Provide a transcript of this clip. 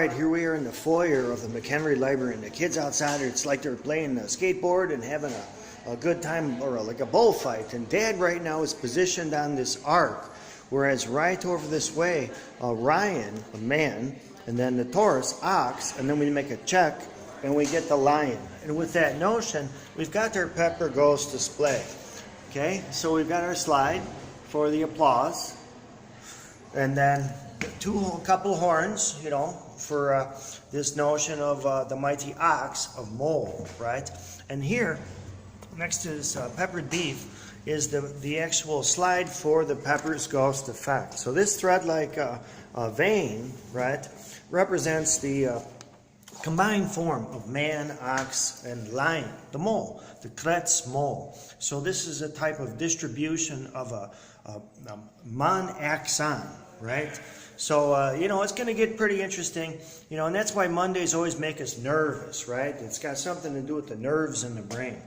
right, here we are in the foyer of the McHenry Library, and the kids outside, it's like they're playing a skateboard and having a good time, or like a bullfight. And Dad right now is positioned on this ark, whereas right over this way, Ryan, a man, and then the Taurus, ox, and then we make a check, and we get the lion. And with that notion, we've got our Pepper Ghost display. Okay, so we've got our slide for the applause, and then a couple horns, you know, for this notion of the mighty ox of mole, right? And here, next to this peppered beef, is the actual slide for the Pepper's Ghost effect. So this thread-like vein, right, represents the combined form of man, ox, and lion, the mole, the Kretz mole. So this is a type of distribution of a MonAXON, right? So, you know, it's going to get pretty interesting, you know, and that's why Mondays always make us nervous, right? It's got something to do with the nerves in the brain.